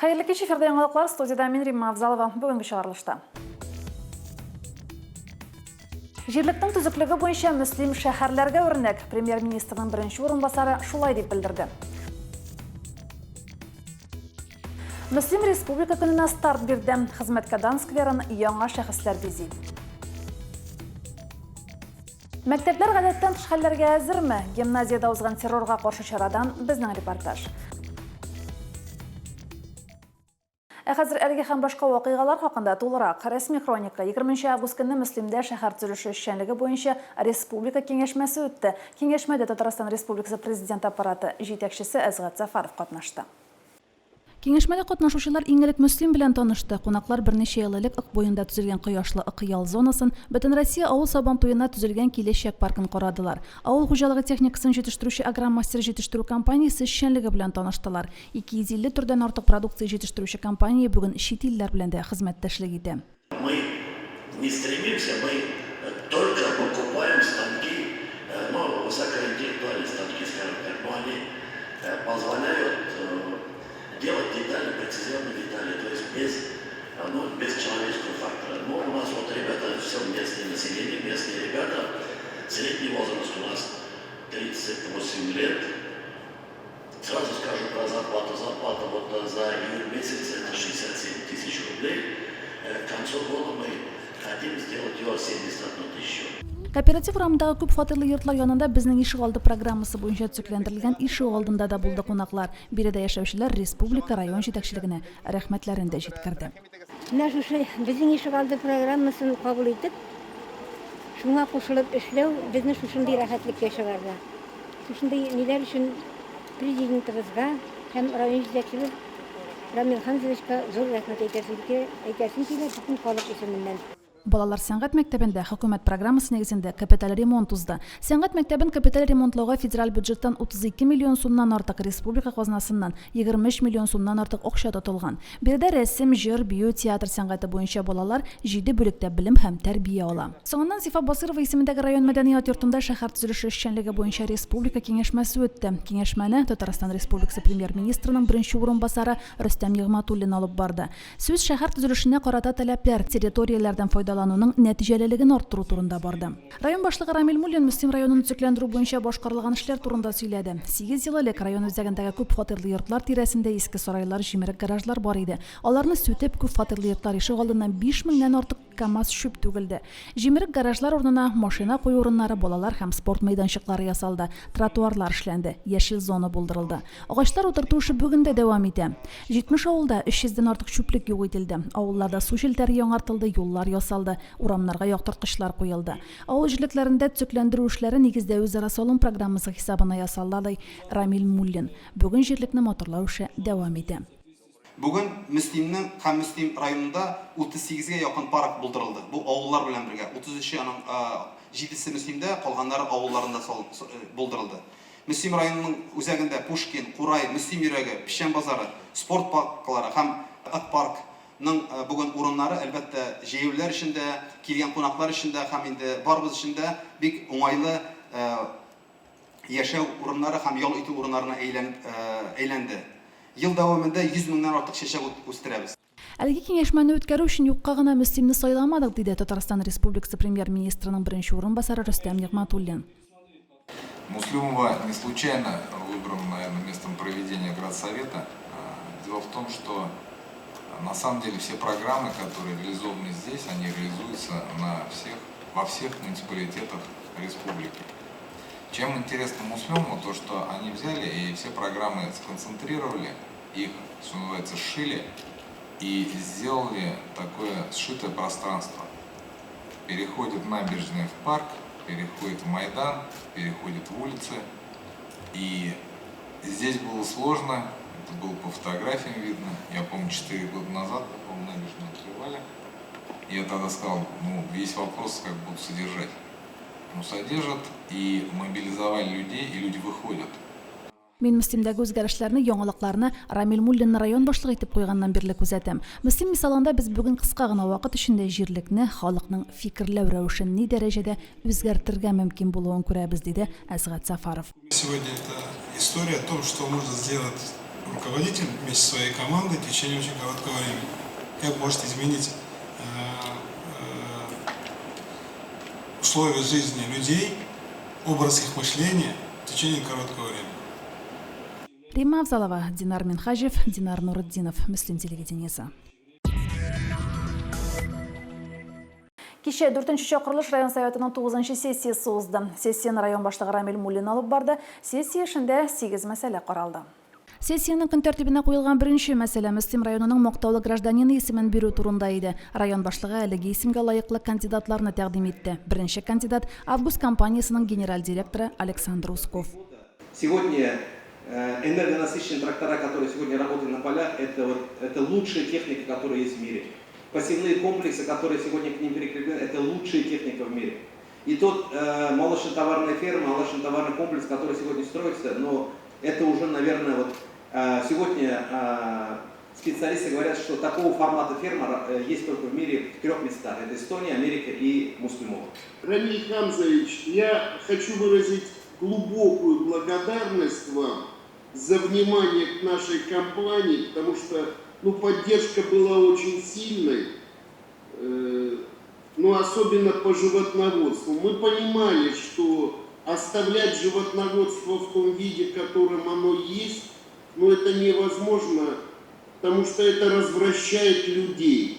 Hayırlı kech, efirde yangiliklar, studiyada men Римма Авзалова. Бүгінгі шығарылышта. Жерліктің түзіклігі бойынша Müslim шәһәрләргә өрнәк. Премьер-министрның бірінші орынбасары шулай дип белдерде. Müslim республика көненә старт бирде. Хезмәткәдан скверын яңа шәхесләр бизи. Мәктәпләр гадәттән тыш хәлләргә әзерме? Гимназиядә узган террорга каршы чарадан безнең репортаж. Хәзер әлеге һәм башка вакыйгалар хакында тулырак рәсми хроника 20 август көнне Müslimдә шәһәр төзелеше эшчәнлеге буенча республика киңәшмәсе үтте. Киңәшмәдә Татарстан Республикасы президент аппараты җитәкчесе Әзгат Сафаров катнашты. Киңәшмәдә катнашучылар иң элек Müslim белән танышты. Кунаклар берничә ел элек Ык буенда төзелгән кояшлы Ык ял зонасын, Бөтен Россия авыл сабан туена төзелгән киләчәк паркын карадылар. Авыл хуҗалыгы техникасын җитештерүче Агромастер җитештерү компаниясе эшчәнлеге белән таныштылар. 250 төрдән артык продукция җитештерүче компания бүген чит илләр белән дә хезмәттәшлек итә. Мы не стремимся, мы только покупаем станки, высокоинтеллектуальные станки, скажем так, но они позволяют делать детали, прецизионные детали, то есть без человеческого фактора. Но у нас вот ребята, все местное население, местные ребята, средний возраст у нас 38 лет. Сразу скажу про зарплату. Зарплата вот за июль месяц это 67 тысяч рублей. К концу года мы хотим сделать ее 71 тысячу. Кооператив урамындагы күп фатирлы йортлар янында безнең ишек алды программасы буенча төзекләндерелгән ишек алдында да булды кунаклар. Биредә яшәүчеләр республика район җитәкчелегенә рәхмәтләрен дә җиткерде. Менә шушы безнең ишек алды программасын кабул итеп, шуңа кушылып эшләү безне шушындый рәхәтлеккә чыгарды. Шушындый ниләр өчен президентыбызга һәм район җитәкчелек Рамил Хәмзовичка зур рәхмәт әйтәсем килә бөтен халык исеменнән. Балалар сәнгать мәктәбендә хөкүмәт программасы нигезендә капиталь ремонт узды. Сәнгать мәктәбен капиталь ремонтлауга федераль бюджеттан 32 миллион сумнан артык, республика казнасыннан 23 миллион сумнан артык акча тотылган. Биредә рәсем, җыр, бию, театр сәнгате буенча балалар 7 бүлектә белем һәм тәрбия ала. Соңыннан Зифа Басырова исемендәге район мәдәният йортында шәһәр төзелеше эшчәнлеге буенча республика киңәшмәсе үтте. Киңәшмәне Татарстан Республикасы премьер-министрының беренче орынбасары Рөстәм Нигъмәтуллин алып барды. Сүз шәһәр төзелешенә карата таләпләр, территорияләрдән файдалануның нәтиҗәлелеген арттыру турында барды. Район башлыгы Рамил Муллин Müslim районын төзекләндерү буенча башкарылган эшләр турында сөйләде. 8 ел элек район үзәгендәге күп фатирлы йортлар тирәсендә иске сарайлар, җимерек гаражлар бар иде. Аларны сүтеп, күп фатирлы йортлар ишек алдыннан 5 меңнән артык КАМАЗ шүп түгелде. Җимерек гаражлар урынына машина кую урыннары, балалар һәм спорт мәйданчыклары ясалды. Тротуарлар эшләнде, яшел зона булдырылды. Агачлар утырту эше бүген дә дәвам итә. 70 авылда 300дән артык чүплек юк ителде. Авылларда су җилтәре яңартылды, юллар ясалды, урамнарга яктырткычлар куелды. Авыл җирлекләрендә төзекләндерү эшләре нигездә үзара салым программасы хисабына ясалды, Рамил Муллин. Бүген җирлекне моторлау эше дәвам итә. Бүген Müslimнең һәм Müslim районында 38-гә якын парк булдырылды. Бу авыллар белән бергә. 33 аның 7-се Müslimдә, калганнары авылларында булдырылды. Müslim районының үзәгендә Пушкин, Курай, Müslim йөрәге, Пишән базары, спорт парклары һәм Ык паркның бүген урыннары әлбәттә җәяүләр өчен дә, килгән кунаклар өчен дә һәм инде барыбыз өчен дә бик уңайлы яшәү урыннары һәм ял итү урыннарына әйләнде. Ел дәвамында 100 меңнән артык чәчәк үстерәбез. Әлеге киңәшмәне үткәрү өчен юкка гына Müslimне сайламадык, диде Татарстан Республикасы премьер-министрының беренче орынбасары Рөстәм Нигъмәтуллин. Müslimова не случайно выбран, наверное, местом проведения градсовета. Дело в том, что на самом деле все программы, которые реализованы здесь, они реализуются во всех муниципалитетах республики. Чем интересно Müslimу, то что они взяли и все программы сконцентрировали, их, что называется, сшили и сделали такое сшитое пространство. Переходит набережная в парк, переходит в Майдан, переходит в улицы. И здесь было сложно, это было по фотографиям видно. Я помню, 4 года назад, набережную открывали. Я тогда сказал, весь вопрос, как будут содержать. Содержат и мобилизовали людей, и люди выходят. Мин Müslimдәге үзгәрешләрне, яңалыкларны Рамил Муллин район башлыгы итеп куйганнан бирле күзәтәм. Müslim мисалында без бүген кыска гына вакыт эчендә җирлекне, халыкның фикерләү рәвешен ни дәрәҗәдә үзгәртергә мөмкин булуын күрәбез, диде Әзгат Сафаров. Сегодня это история о том, что можно сделать руководитель вместе со своей командой в течение очень короткого времени. Как может изменить условия жизни людей, образ их мышления в течение короткого времени. Римма Авзалова, Динар Минхажев, Динар Нуруддинов, Муслим телевидениесі. Кеше 4-ші Чақырылыш район советінің 9-ші сессиясы узды. Сессияны район башлығы Рамил Мулин алып барды. Сессия ішінде 8 мәселе қаралды. Сессияның күн тәртибіне қойылған бірінші мәселе Муслим районының Моқтаулы гражданины исемен беру турында иде. Район башлығы әлеге исемге лайыклы кандидатларны тәкъдим итте. Бірінші кандидат Август компаниясының генераль директоры Александр Усков. Сегодня энергонасыщенные трактора, которые сегодня работают на полях, это лучшая техника, которая есть в мире. Посевные комплексы, которые сегодня к ним прикреплены, это лучшая техника в мире. И тот молочно-товарная ферма, молочно-товарный комплекс, который сегодня строится, но это уже, наверное, сегодня специалисты говорят, что такого формата ферма есть только в мире в 3 местах. Это Эстония, Америка и Муслимова. Рамиль Хамзович, я хочу выразить глубокую благодарность вам за внимание к нашей компании, потому что поддержка была очень сильной, но особенно по животноводству. Мы понимали, что оставлять животноводство в том виде, в котором оно есть, это невозможно, потому что это развращает людей.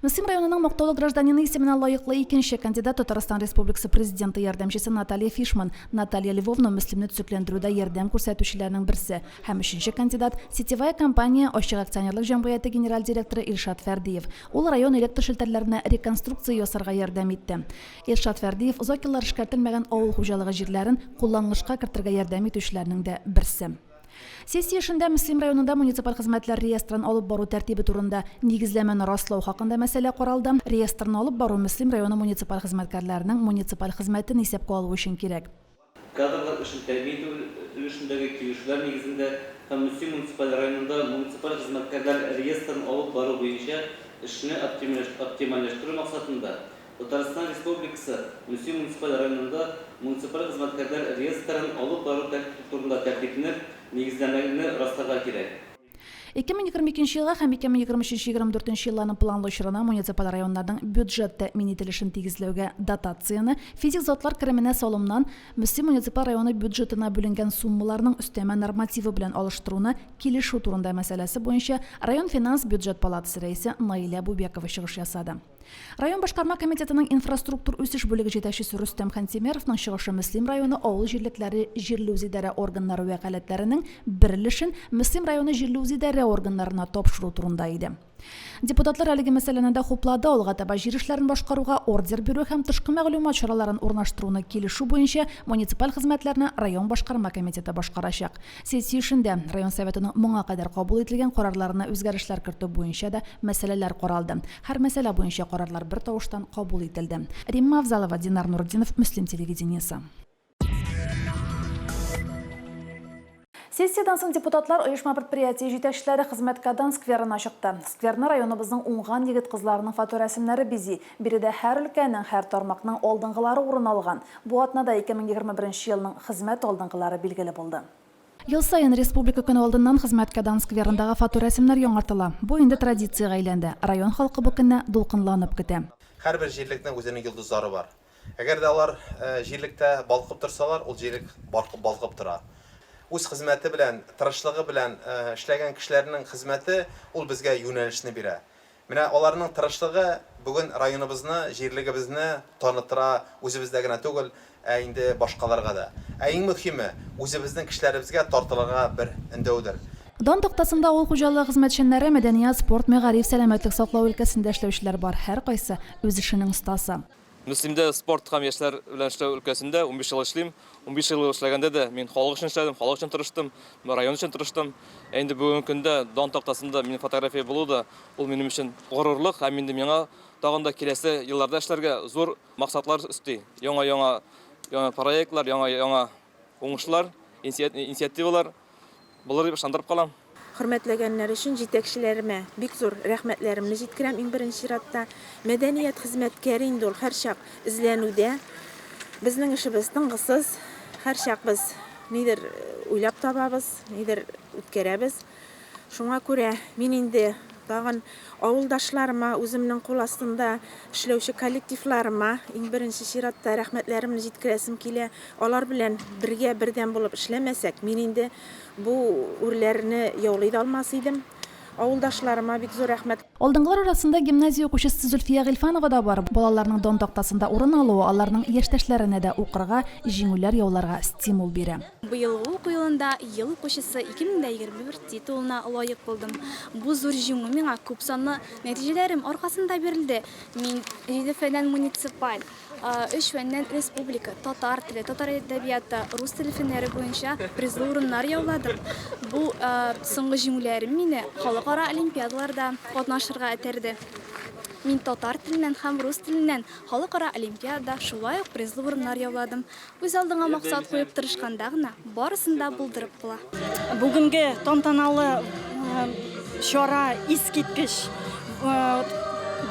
Муслим районының Моқтаулы гражданины исеменә лайыклы икенче кандидат Татарстан Республикасы президенты ярдәмчесе Наталья Фишман. Наталья Львовна Муслимны төзекләндерүдә ярдәм күрсәтүчеләрнең берсе. Һәм өченче кандидат сетевая компания Ачык акционерлык җәмгыяте генераль директоры Илшат Фәрдиев. Ул район электр челтәрләренә реконструкция ясарга ярдәм итте. Илшат Фәрдиев озак еллар эшкәртелмәгән авыл хуҗалыгы җирләрен кулланылышка кертергә ярдәм итүчеләрнең дә берсе. Сессия эшендә Муслим районында муниципаль хезмәтләр реестрын алып бару тәртибе турында нигезләмәне раслау хакында мәсьәлә каралды. Реестрны алып бару Муслим районы муниципаль хезмәткәрләренең муниципаль хезмәтен исәпкә алу өчен кирәк. Кадрлар эшен тәрбия өлешендәге килешүләр нигезендә һәм Муслим муниципаль районында муниципаль хезмәткәрләр реестрын алып бару буенча эшне оптимальләштерү максатында Татарстан Республикасы Муслим муниципаль районында муниципаль хезмәткәрләр реестрын алып бару тәртибе турында тәртипне нигезләмәне расларга кирәк. 2022 елга һәм 2023-2024 елларның планлы очрана муниципаль районнарның бюджет тәэмин ителешен тигезләүгә дотацияны физик затлар кеременә салымнан Муслим муниципаль районы бюджетына бүленгән суммаларның өстәмә нормативы белән алыштыруны килешү турында мәсьәләсе буенча район финанс бюджет палатасы рәисе Наиля Бубекова чыгыш ясады. Район башкарма комитетының инфраструктур үсеш бүлеге җитәкчесе Рөстәм Хантимеровның чыгышы Муслим районы авыл җирлекләре җирле үзидарә органнары вәкаләтләренең берилешен Муслим районы җирле үзидарә органнарына тапшыру турында иде. Депутатлар әлеге мәсьәләне дә хуплады, алга таба җир эшләрен башкаруга ордер бирү һәм тышкы мәгълүмат чараларын урнаштыруны килешү буенча муниципаль хезмәтләрне район башкарма комитеты башкарачак. Сессия эшендә район советының моңа кадәр кабул ителгән карарларына үзгәрешләр кертү буенча да мәсьәләләр каралды. Һәр мәсьәлә буенча карарлар бер тавыштан кабул ителде. Римма Авзалова, Динар Нуруддинов, Муслим телевидениесе. Сессиядан соң депутатлар оешма предприятие җитәкчеләре хезмәткәдән скверына чыкты. Скверны районыбызның уңган егет кызларының фоторәсемнәре бизи. Биредә һәр өлкәнең, һәр тармакның алдынгылары урын алган. Бу атнада 2021 елның хезмәт алдынгылары билгеле булды. Ел сайын республика көне алдыннан хезмәткәдән скверындагы фоторәсемнәр яңартыла. Бу инде традициягә әйләнде. Район халкы бу көнне дулкынланып көтә. Һәрбер җирлекнең үзенең йолдызлары бар. Әгәр дә алар җирлектә балкып торсалар, ул җирлек балкып тора. Үз хезмәте белән, тырышлыгы белән эшләгән кешеләрнең хезмәте ул безгә юнәлешне бирә. Менә аларның тырышлыгы бүген районыбызны, җирлегебезне таныттыра, үзебездә генә түгел, инде башкаларга да. Иң мөһиме, үзебезнең кешеләребезгә тартылырга бер өндәүдер. Дан тактасында авыл хуҗалыгы хезмәтчәннәре, мәдәният, спорт, мәгариф, сәламәтлек саклау өлкәсендә эшләүчеләр бар. Һәр кайсы үз эшенең остасы. Муслимдә спорт һәм яшьләр белән эшләү өлкәсендә 15 ел эшлим. 15 ел эшләгәндә дә мин халык өчен эшләдем, халык өчен тырыштым, район өчен тырыштым. Инде бүгенге көндә дан тактасында минем фотография булу да ул минем өчен горурлык һәм инде миңа тагын да киләсе елларда эшләргә зур максатлар өсти. Яңа проектлар, яңа уңышлар, инициативалар булыр дип ышандырып калам. Хөрмәтләгәннәр өчен җитәкчеләремә бик зур рәхмәтләремне җиткерәм. Иң беренче чиратта мәдәният хезмәткәре инде ул һәрчак эзләнүдә. Безнең эшебез тынгысыз, һәрчак без нидер уйлап табабыз, нидер үткәрәбез. Шуңа күрә мин инде тагын авылдашларыма, үземнең кул астында эшләүче коллективларыма иң беренче чиратта рәхмәтләремне җиткерәсем килә. Алар белән бергә бердәм булып эшләмәсәк, мин инде бу үрләрне яулый да алмас идем. Авылдашларыма бик зур рәхмәт. Алдынгылар арасында гимназия укучысы Зульфия Гыйльфанова да бар. Балаларның дан тактасында урын алуы аларның яшьтәшләренә дә укырга, җиңүләр яуларга стимул бирә. Быелгы уку елында ел укучысы 2021 титулына лаек булдым. Бу зур җиңү миңа күп санлы нәтиҗәләрем аркасында бирелде. Мин 7 фәннән муниципаль, 3 фәннән республика, татар теле, татар әдәбияты, рус теле фәннәре буенча призлы урыннар яуладым. Бу соңгы җиңүләрем мине халыкара олимпиадаларда катнашырга этәрде. Мин татар теленнән һәм рус теленнән халыкара олимпиадада шулай ук призлы урыннар яуладым. Үз алдыңа максат куеп тырышканда гына барысын да булдырып була. Бүгенге тантаналы чара искиткеч,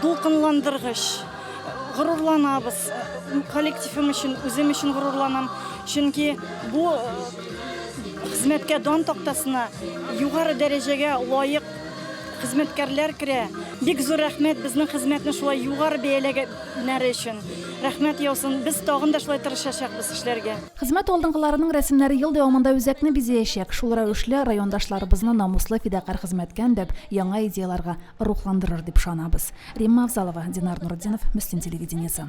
дулкынландыргыч. Горурланабыз. Коллективым өчен, үзем өчен горурланам. Чөнки бу хезмәткә дан тактасына югары дәрәҗәгә лаек хезмәткәрләр керә. Бик зур рәхмәт безнең хезмәтне шулай югары бәяләгәннәре өчен. Рәхмәт яусын. Без тагын да шулай тырышачакбыз эшләргә. Хезмәт алдынгыларының рәсемнәре ел дәвамында үзәкне бизәячәк. Шул рәвешле райондашларыбызны намуслы фидакар хезмәткән дип яңа идеяларга рухландырыр дип ышанабыз. Римма Авзалова, Динар Нурдинов, Мөслим телевидениесе.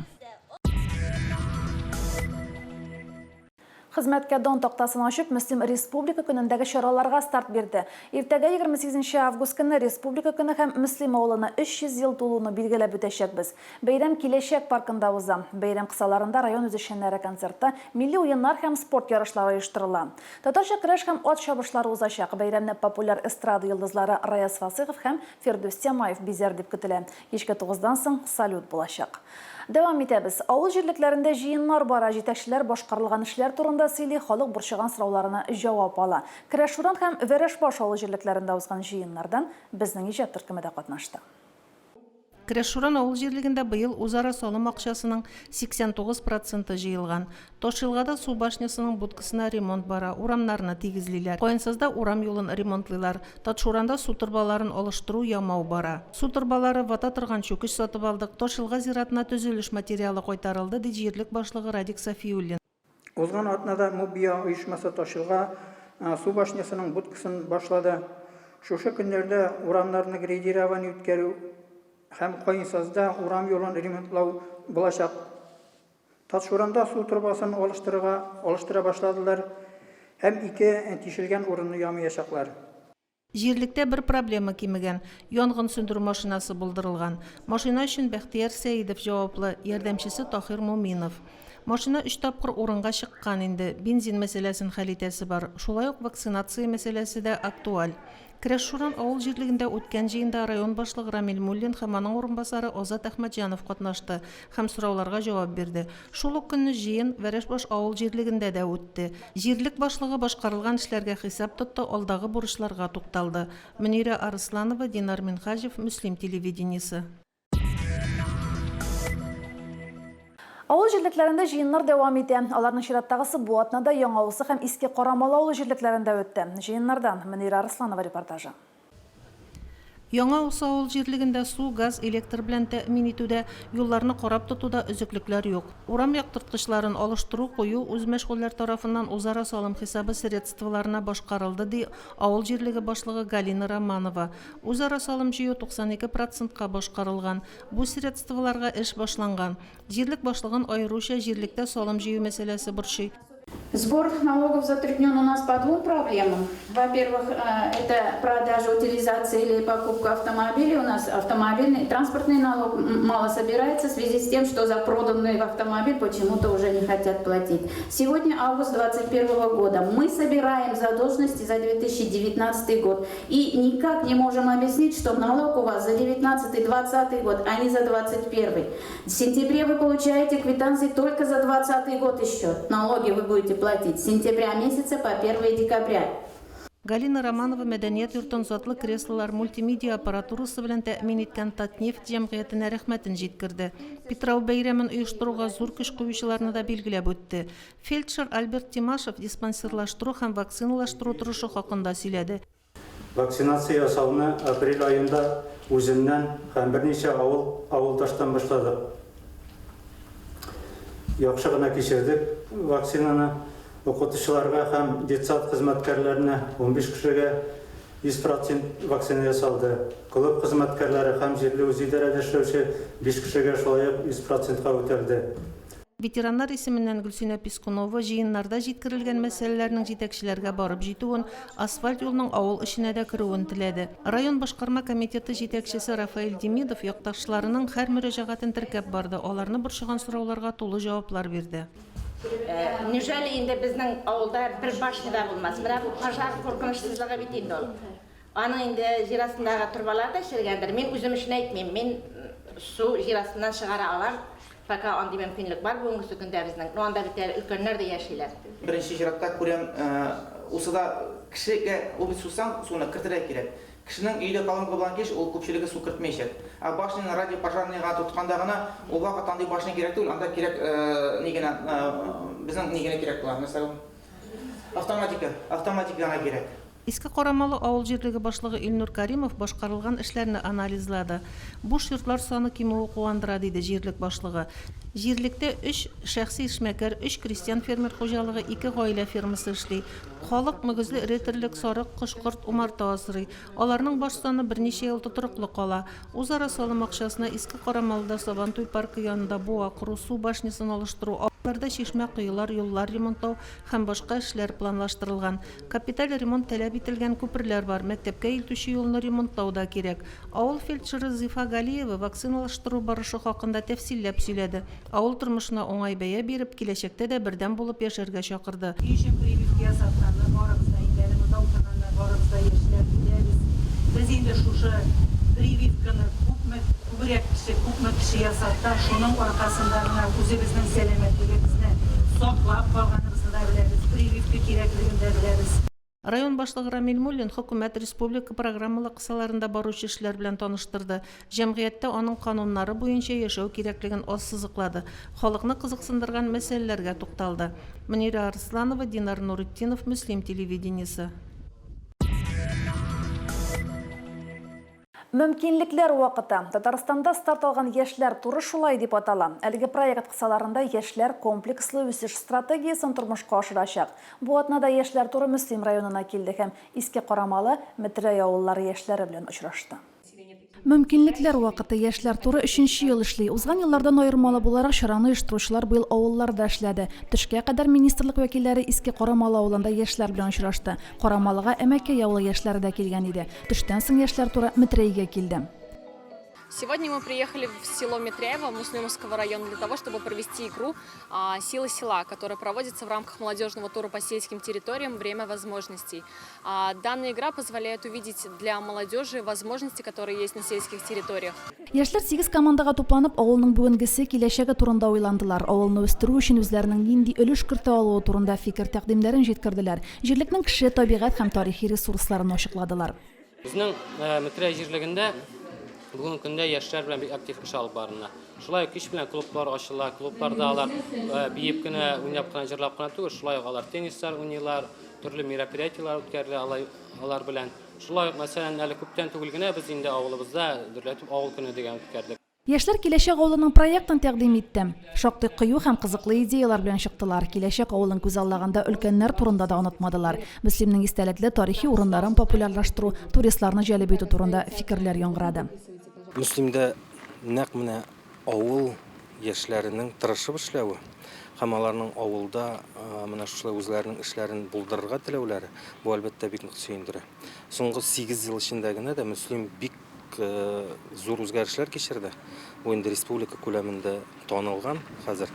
Хезмәткә дан тактасын ачып, Мөслим Республика көнендәге чараларга старт бирде. Иртәгә 28 август көнне Республика көне һәм Мөслим авылына 300 ел тулуны билгеләп үтәчәкбез. Бәйрәм киләчәк паркында уза. Бәйрәм кысаларында район үзешчәннәре концертта, милли уеннар һәм спорт ярышлары оештырыла. Татарча көрәш һәм ат чабышлары узачак. Бәйрәмне популяр эстрада йолдызлары Раяз Фасыйгов һәм Фирдүс Тямаев бизәр дип көтелә. Кичке 9-дан соң салют булачак. Дәвам итәбез. Авыл җирлекләрендә җыеннар бара, җитәкчеләр башкарылган эшләр турында сөйли, халык борчыган сорауларына җавап ала. Керәшуран һәм Вәрешбаш авыл җирлекләрендә узган җыеннардан безнең иҗат төркеме дә катнашты. Керәшуран авыл җирлегендә быел үзара салым акчасының 89% җыелган. Тошилгада су башнясының будкасына ремонт бара, урамнарны тигезлиләр. Кайынсызда урам юлын ремонтлыйлар. Татшуранда су торбаларын алыштыру ямау бара. Су торбалары вата торган чүкеч сатып алдык. Тошилга зиратына төзелеш материалы кайтарылды, ди җирлек башлыгы Радик Сафиуллин. Узган атнада Мубия оешмасы Тошилга су башнясының будкасын башлады. Шушы көннәрдә урамнарны грейдирование үткәрү һәм Кайынсызда урам юлын ремонтлау булачак. Татшуранда су торбасын алыштыра башладылар һәм 2 тишелгән урынны ямаячаклар. Җирлектә бер проблема кимегән. Янгын сөндерү машинасы булдырылган. Машина өчен Бәхтияр Сәидов җаваплы, ярдәмчесе Тахир Муминов. Машина 3 тапкыр урынга чыккан инде. Бензин мәсьәләсен хәл итәсе бар. Шулай ук вакцинация мәсьәләсе дә актуаль. Керәшуран авыл җирлегендә үткән җыенда район башлыгы Рамил Муллин һәм аның урынбасары Азат Әхмәтҗанов катнашты һәм сорауларга җавап бирде. Шул ук көнне җыен Вәрешбаш авыл җирлегендә дә үтте. Җирлек башлыгы башкарылган эшләргә хисап тотты, алдагы бурычларга тукталды. Мөнирә Арысланова, Динар Минхаҗев, Мөслим телевидениесе. Авыл җирлекләрендә җыеннар дәвам итә. Аларның чираттагысы бу атнада Яңавылсы һәм Иске Карамалы авыл җирлекләрендә үтте. Җыеннардан Мөнирә Арысланова репортажы. Яңавылсы авыл җирлегендә су, газ, электр белән тәэмин итүдә, юлларны карап тотуда өзеклекләр юк. Урам яктырткычларын алыштыру, кую үз мәшгульләр тарафыннан үзара салым хисабы средстволарына башкарылды, ди авыл җирлеге башлыгы Галина Романова. Үзара салым җыю 92%-ка башкарылган. Бу средстволарга эш башланган. Җирлек башлыгын аеруча җирлектә салым җыю мәсьәләсе борчый. Сбор налогов затруднен у нас по двум проблемам. Во-первых, это продажа, утилизация или покупка автомобилей. У нас автомобильный, транспортный налог мало собирается в связи с тем, что за проданный автомобиль почему-то уже не хотят платить. Сегодня август 2021 года. Мы собираем задолженности за 2019 год. И никак не можем объяснить, что налог у вас за 2019-2020 год, а не за 2021. В сентябре вы получаете квитанции только за 2020 год еще. Налоги вы будете платить с сентября месяца по 1 декабря. Галина Романова мәдәният йортын затлы креслолар мультимедиа аппаратурасы белән тәэмин иткән Татнефть җәмгыятенә рәхмәтен җиткерде. Петрау бәйрәмен оештыруга зур көч куючыларны да билгеләп үтте. Фельдшер Альберт Тимашев диспансерлаштыру һәм вакциналаштыру торышы хакында сөйләде. Вакцинация ясауны апрель айында үземнән һәм берничә авылдаштан башладык. Яхшы гына кичердек вакцинаны. Укытучыларга һәм детсад хезмәткәрләренә 15 кешегә 100% вакцина ясалды. Клуб хезмәткәрләре һәм җирле үзидарәдә эшләүче 5 кешегә шулай ук 100%-ка үтәлде. Ветераннар исеменнән Гөлсинә Пискунова җыеннарда җиткерелгән мәсьәләләрнең җитәкчеләргә барып җитүен, асфальт юлның авыл эшенә дә керүен теләде. Район башкарма комитеты җитәкчесе Рафаэль Демидов якташларының һәр мөрәҗәгатен теркәп барды. Аларны борчыган сорауларга тулы җаваплар бирде. Неужели инде безнең авылда бер башня да булмас? Менә бу пожар куркынычсызлыгы бит инде ул. Аның инде җир астындагы турбалар да эшләгәндер. Мин үзем өчен әйтмим. Мин су җир астыннан чыгара алам. Пока андый мөмкинлек бар бүгенге көндә безнең. Ну анда бит өлкәннәр дә яшиләр. Беренче чиратта күрәм, усыда кешегә ул бит сусан, суны кертергә кирәк. Кешенең өйдә калган булган кеш ул күпчелеге су кертмәячәк. Ә башның радио пожарныйга тотканда гына ул вакыт андый башны кирәк түгел, анда кирәк нигенә безнең нигенә кирәк була. Мәсәлән, автоматикага кирәк. Иске Карамалы авыл җирлеге башлыгы Илнур Каримов башкарылган эшләрне анализлады. Буш йортлар саны кимүе куандыра, диде җирлек башлыгы. Җирлектә 3 шәхси эшмәкәр, 3 крестьян фермер хуҗалыгы, 2 гаилә фермасы эшли. Халык мөгезле эретерлек, сарык, кош-корт, умарта асрый. Аларның баш саны берничә ел тотрыклы кала. Үзара салым акчасына Иске Карамалда Сабантуй паркы янында буа кору, су башнясын алыштыру, авылларда чишмә, кыйлар, юллар ремонтлау һәм башка эшләр планлаштырылган. Капиталь ремонт таләп ителгән күперләр бар. Мәктәпкә илтүче юлны ремонтлау да кирәк. Авыл фельдшеры Зифа Галиева вакциналаштыру барышы хакында тәфсилләп сөйләде. Авыл тормышына уңай бәя биреп, киләчәктә дә бердәм булып яшәргә чакырды. Biz endi şuşa прививканы күпме кеше ясатта, шуның аркасында үзебезнең сәламәтлегебезне саклап калганыбызны да беләбез, прививка кирәклеген дә беләбез. Район башлыгы Рамил Муллин хөкүмәт республика программалы кысаларында баручы эшләр белән таныштырды. Җәмгыятьтә аның кануннары буенча яшәү кирәклеген ассызыклады. Халыкны кызыксындырган мәсьәләләргә тукталды. Мөнира Арсланова, Динар Нуритдинов, Муслим телевидениесе. Мөмкинлекләр вакыты. Татарстанда старт алган яшьләр туры шулай дип атала. Әлеге проект кысаларында яшьләр комплекслы үсеш стратегиясын тормышка ашырачак. Бу атнада яшьләр туры Мөслим районына килде һәм Иске Карамалы, Метрәй авыллары яшьләре белән очрашты. Мөмкинлекләр вакыты яшьләр туры 3нче ел эшли. Узган еллардан аермалы буларак чараны оештыручылар быел авылларда эшләде. Төшкә кадәр министрлык вәкилләре Иске Карамалы авылында яшьләр белән очрашты. Карамалыга Әмәкәй авылы яшьләре дә килгән иде. Төштән соң яшьләр туры Метрәйгә килде. Сегодня мы приехали в село Метряево Муслимовского района для того, чтобы провести игру «Силы села», которая проводится в рамках молодежного тура по сельским территориям «Время возможностей». Данная игра позволяет увидеть для молодежи возможности, которые есть на сельских территориях. Яшьләр 8 командага тупланып, авылның бүгенгесе киләчәге турында уйландылар. Авылны үстерү өчен үзләренең нинди өлеш кертә алуы турында фикер тәкъдимнәрен җиткерделәр. Җирлекнең кеше, табигать һәм тарихи ресурсларын ачыкладылар. Безнең Метрәй җирлегендә бүгенге көндә яшьләр белән бик актив эш алып барына. Шулай ук кич белән клублар ачыла, клубларда алар биеп кенә, уйнап кына, җырлап кына түгел, шулай ук алар теннистар уйныйлар, төрле мероприятиялар үткәрелә алар белән. Шулай ук мәсәлән, әле күптән түгел генә без инде авылыбызда дөрләтеп авыл көне дигән үткәрдек. Яшьләр киләчәк авылының проектын тәкъдим итте. Шактый кыю һәм кызыклы идеялар белән чыктылар. Киләчәк авылын күз аллаганда өлкәннәр турында да онытмадылар. Мөслимнең истәлекле тарихи урыннарын популярлаштыру, туристларны җәлеп итү турында фикерләр яңгырады. Мөслимдә нәкъ менә авыл яшьләренең тырышып эшләве һәм аларның авылда менә шулай үзләренең эшләрен булдырырга теләүләре бу әлбәттә бик нык сөендерә. Соңгы 8 ел эчендә генә дә Мөслим бик зур үзгәрешләр кичерде. Бу инде республика күләмендә танылган хәзер.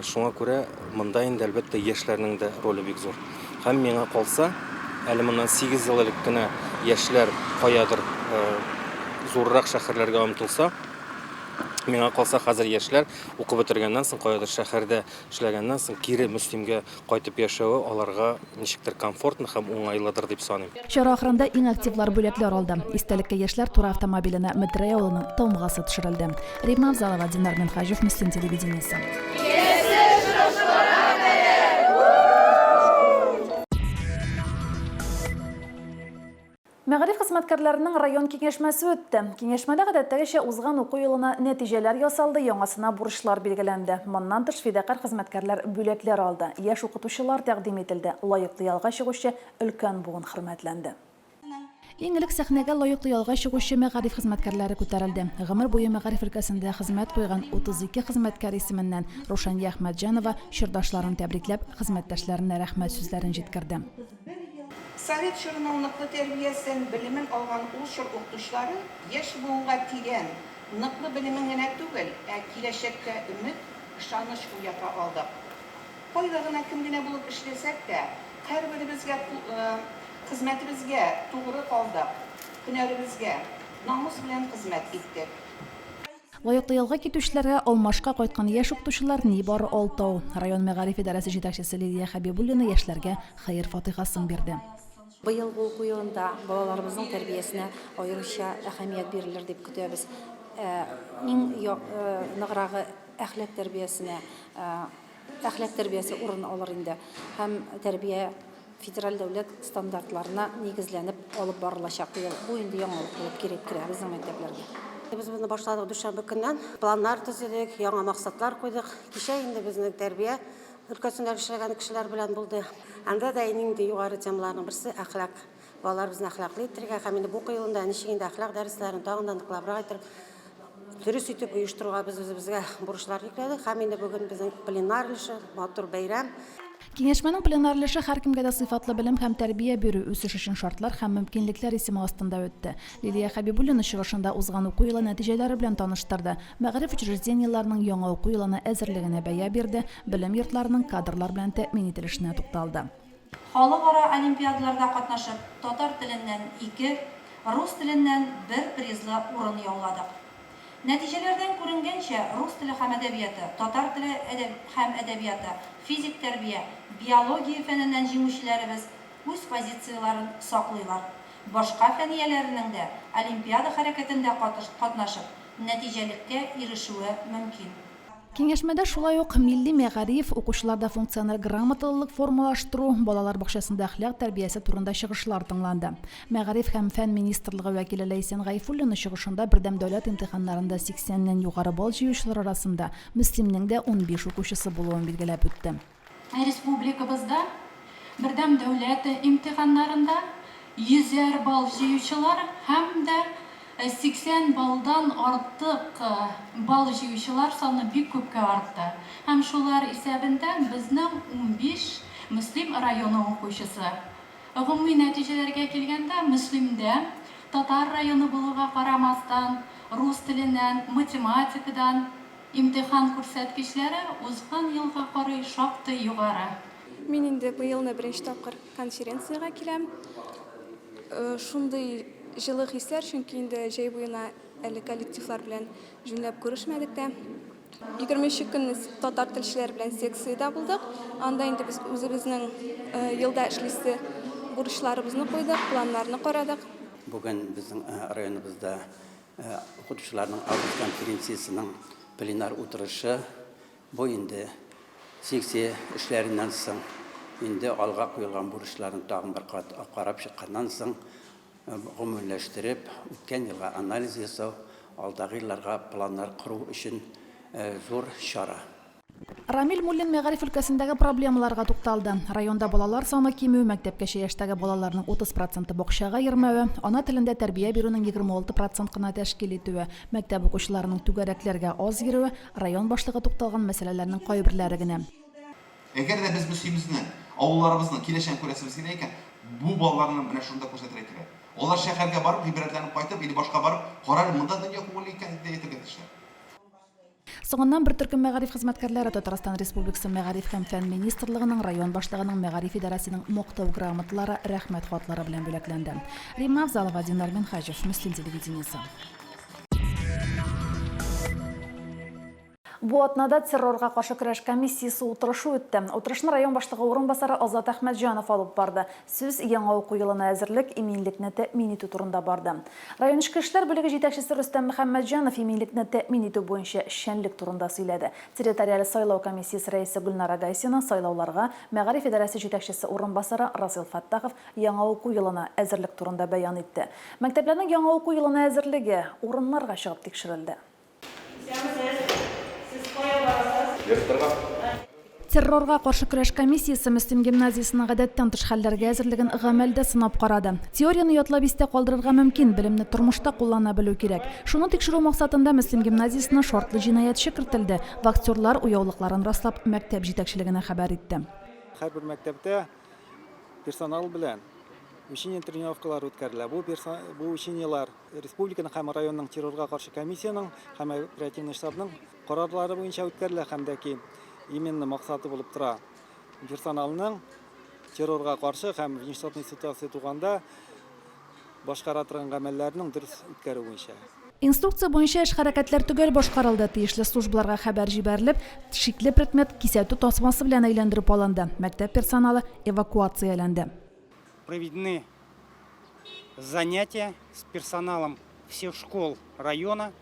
Шуңа күрә монда инде әлбәттә яшьләрнең дә роле бик зур. Һәм миңа калса, әле моннан 8 ел элек кенә яшьләр каядыр зуррак шәһәрләргә омтылса, Миңа калса хәзер яшьләр укып бетергәннән соң, каядыр шәһәрдә эшләгәннән соң кире Мөслимгә кайтып яшәве аларга ничектер комфортны һәм уңайлыдыр дип саныйм. Чара ахырында иң активлар бүләкләр алды. Истәлеккә яшьләр тура автомобиленә Метрә авылының тамгасы төшерелде. Римма Авзалова, Динар Минхаҗев, Мөслим телевидениесе. Мәгариф хезмәткәрләренең район киңәшмәсе үтте. Киңәшмәдә гадәттәгечә узган уку елына нәтиҗәләр ясалды, яңасына бурычлар билгеләнде. Моннан тыш фидакарь хезмәткәрләр бүләкләр алды. Яшь укытучылар тәкъдим ителде. Лаеклы ялга чыгучы өлкән буын хөрмәтләнде. Иң элек сәхнәгә лаеклы ялга чыгучы мәгариф хезмәткәрләре күтәрелде. Гомер буе мәгариф өлкәсендә хезмәт куйган 32 хезмәткәр исеменнән Рушания Әхмәтҗанова чордашларын тәбрикләп, хезмәттәшләренә рәхмәт сүзләрен җиткерде. Совет чорының ныклы тәрбиясен, белемен алган ул чор укытучылары яшь буынга тирән, ныклы белемен генә түгел, киләчәккә өмет, ышаныч уята алдык. Кайда гына кем генә булып эшләсәк тә, һәрберебезгә хезмәтебезгә тугры калдык, һөнәребезгә намус белән хезмәт иттек. Лаеклы ялга китүчеләргә алмашка кайткан яшь укытучылар нибары 6. Район мәгариф идарәсе җитәкчесе Лилия Хәбибуллина яшьләргә хәер фатихасын бирде. Быелгы уку елында балаларыбызның тәрбиясенә аеруча әһәмият бирелер дип көтәбез. Иң ныграгы әхлак тәрбиясе урын алыр инде. Һәм тәрбия федераль дәүләт стандартларына нигезләнеп алып барылачак. Бу инде яңалык булып кирәк керә безнең мәктәпләргә. Без моны башладык дүшәмбе көннән. Планнар төзедек, яңа максатлар куйдык. Кичә инде безнең тәрбия өлкәсендә эшләгән кешеләр белән булды. Анда да инде югары темаларның берсе әхлак. Балалар безне әхлаклы итәргә һәм инде бу елында ничек инде әхлак дәресләрен тагын да ныклабрак итеп, дөрес итеп оештыруга без үзебезгә бурычлар йөкләдек. Һәм инде бүген безнең пленар эше, матур бәйрәм. Киңәшмәнең пленар эше һәркемгә дә сыйфатлы белем һәм тәрбия бирү үсеш өчен шартлар һәм мөмкинлекләр исеме астында үтте. Лилия Хәбибуллина чыгышында узган уку елы нәтиҗәләре белән таныштырды. Мәгариф учреждениеләренең яңа уку елына әзерлегенә бәя бирде, белем йортларының кадрлар белән тәэмин ителешенә тукталды. Халыкара олимпиадаларда катнашып, татар теленнән 2, рус теленнән 1 призлы урын яуладык. Нәтиҗәләрдән күренгәнчә, рус теле һәм әдәбияты, татар теле һәм әдәбияты, физик тәрбия, биология фәненнән җиңүчеләребез үз позицияларын саклыйлар. Башка фәнияләрнең дә олимпиада хәрәкәтендә катнашып, нәтиҗәлеккә ирешүе мөмкин. Киңәшмәдә шулай ук милли мәгариф, укучыларда функциональ грамоталылык формалаштыру, балалар бакчасында әхлак тәрбиясе турында чыгышлар тыңланды. Мәгариф һәм фән министрлыгы вәкиле Ләйсән Гайфуллина чыгышында бердәм дәүләт имтиханнарында 80ннән югары бал җыючылар арасында Мөслимнең дә 15 укучысы булуын билгеләп үтте. Республикабызда бердәм дәүләт имтиханнарында 100 бал җыючылар һәм дә 80 балдан артык бал җыючылар саны бик күпкә артты. Һәм шулар исәбендә безнең 15 Мөслим районы укучысы. Гомуми нәтиҗәләргә килгәндә, Мөслимдә татар районы булуга карамастан, рус теленнән, математикадан имтихан күрсәткечләре узган елга карый шактый югары. Мин инде быелны беренче тапкыр конференцияга киләм. Шундый җылы хисләр, чөнки инде җәй буена әле коллективлар белән җүнләп күрешмәдек тә. 23 көн татар телчеләр белән секциядә булдык. Анда инде без үзебезнең елда эшлисе бурычларыбызны куйдык, планнарны карадык. Бүген безнең районыбызда укытучыларның август конференциясының пленар утырышы бу инде секция эшләреннән соң инде алга куелган бурычларны тагын бер кат карап чыкканнан соң гомумләштереп, үткән елга анализ ясау, алдагы елларга планнар кору өчен зур чара. Рамил Муллин мәгариф өлкәсендәге проблемаларга тукталды. Районда балалар саны кимү, мәктәпкәчә яшьтәге балаларның 30% бакчага йөрмәве, ана телендә тәрбия бирүнең 26% кына тәшкил итүе, мәктәп укучыларының түгәрәкләргә аз йөрүе, район башлыгы тукталган мәсьәләләрнең кайберләре генә. Әгәр дә без Мөслимбезне, авылларыбызны киләчәк күрәсебез килә икән, бу балаларны менә шунда күрсәтергә кирәк. Алар шәһәргә барып, гыйбрәтләнеп кайтып, или башка барып, карар монда дөнья күңелле икән дип әйтергә тиешләр. Соңыннан бер төркем мәгариф хезмәткәрләре Татарстан Республикасы мәгариф һәм фән министрлыгының район башлыгының мәгариф идарәсенең мактау грамоталары, рәхмәт хатлары белән бүләкләнде. Римма Авзалова, Динар Минхаҗев, Мөслим телевидениесе. Бу атнада террорга каршы көрәш комиссиясы утырышы үтте. Утырышны район башлыгы урынбасары Азат Әхмәтҗанов алып барды. Сүз яңа уку елына әзерлек, иминлекне тәэмин итү турында барды. Район эчке эшләр бүлеге җитәкчесе Рөстәм Мөхәммәтҗанов иминлекне тәэмин итү буенча эшчәнлек турында сөйләде. Территориаль сайлау комиссиясе рәисе Гөлнара Гайсина сайлауларга Мәгариф идарәсе җитәкчесе урынбасары Расил Фаттахов яңа уку елына әзерлек турында бәян итте. Мәктәпләрнең яңа уку елына әзерлеге урыннарга чыгып тикшерелде. Террорга каршы көрәш комиссиясы Мөслим гимназиясының гадәттән тыш хәлләргә әзерлеген гамәлдә сынап карады. Теорияны ятлап истә калдырырга мөмкин, белемне тормышта куллана белү кирәк. Шуны тикшерү максатында Мөслим гимназиясына шартлы җинаятчы кертелде. Вахтерлар уяулыкларын раслап мәктәп җитәкчелегенә хәбәр итте. Һәрбер мәктәптә персонал белән учение тренировкалар үткәрелә. Бу учениелар республиканың һәм районның террорга каршы комиссияның һәм оперативный штабның карарлары буенча үткәрелә һәм дә ки именно максаты булып тора. Персоналның террорга каршы һәм внештатный ситуация туганда башкара торган гамәлләрнең дөрес үткәрү буенча. Инструкция буенча эш хәрәкәтләр түгел башкарылды. Тиешле службаларга хәбәр җибәрелеп, шикле предмет кисәтү тасмасы белән әйләндереп алынды. Мәктәп персоналы эвакуацияләнде. Проведены занятия с персоналом всех школ района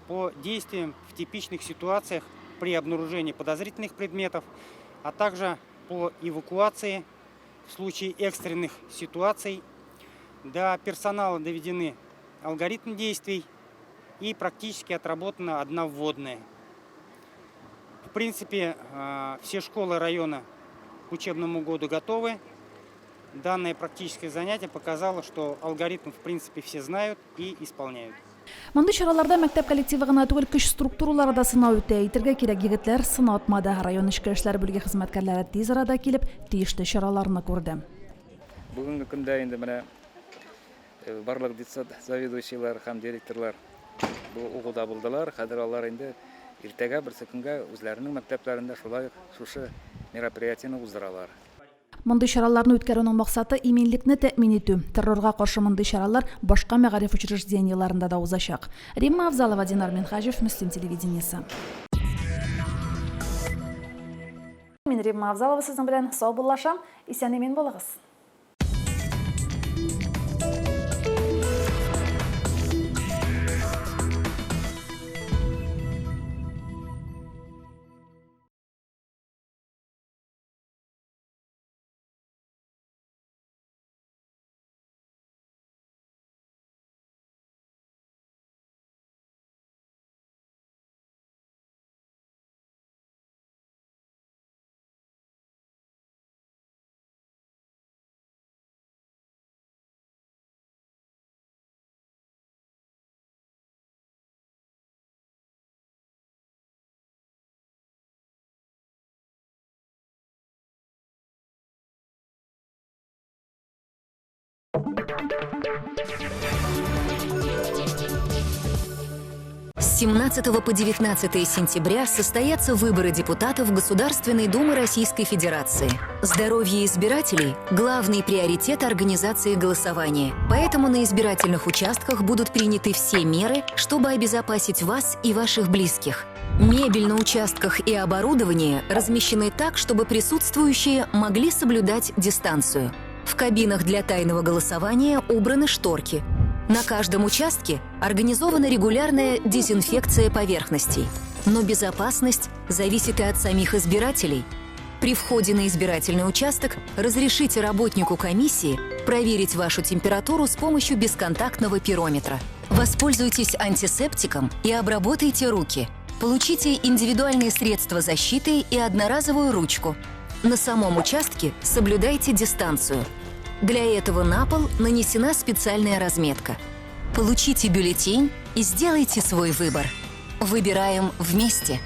по действиям в типичных ситуациях при обнаружении подозрительных предметов, а также по эвакуации в случае экстренных ситуаций. До персонала доведены алгоритм действий и практически отработана одна вводная. В принципе, все школы района к учебному году готовы. Данное практическое занятие показало, что алгоритм в принципе все знают и исполняют. Мондый чараларда мәктәп коллективы гына түгел, көч структуралары да сынау үтә. Әйтергә кирәк, егетләр сынатмады. Район эчке эшләр бүлеге хезмәткәрләре тиз арада килеп, тиешле чараларны күрде. Бүгенге көндә инде менә барлык детсад заведующийлар һәм директорлар бу угуда булдылар. Хәзер алар инде иртәгә берсе көнгә үзләренең мәктәпләрендә шулай шушы мероприятияны уздыралар. Мондый чараларны үткәрүнең максаты иминлекне тәэмин итү. Террорга каршы мондый чаралар башка мәгариф учреждениеларында да узачак. Римма Авзалова, Динар Минхаҗев, Мөслим телевидениесе. Мин Римма Авзалова сезнең белән сау булашам. Исән-имин булыгыз. С 17 по 19 сентября состоятся выборы депутатов Государственной Думы Российской Федерации. Здоровье избирателей – главный приоритет организации голосования. Поэтому на избирательных участках будут приняты все меры, чтобы обезопасить вас и ваших близких. Мебель на участках и оборудование размещены так, чтобы присутствующие могли соблюдать дистанцию. В кабинах для тайного голосования убраны шторки. На каждом участке организована регулярная дезинфекция поверхностей. Но безопасность зависит и от самих избирателей. При входе на избирательный участок разрешите работнику комиссии проверить вашу температуру с помощью бесконтактного пирометра. Воспользуйтесь антисептиком и обработайте руки. Получите индивидуальные средства защиты и одноразовую ручку. На самом участке соблюдайте дистанцию. Для этого на пол нанесена специальная разметка. Получите бюллетень и сделайте свой выбор. Выбираем вместе.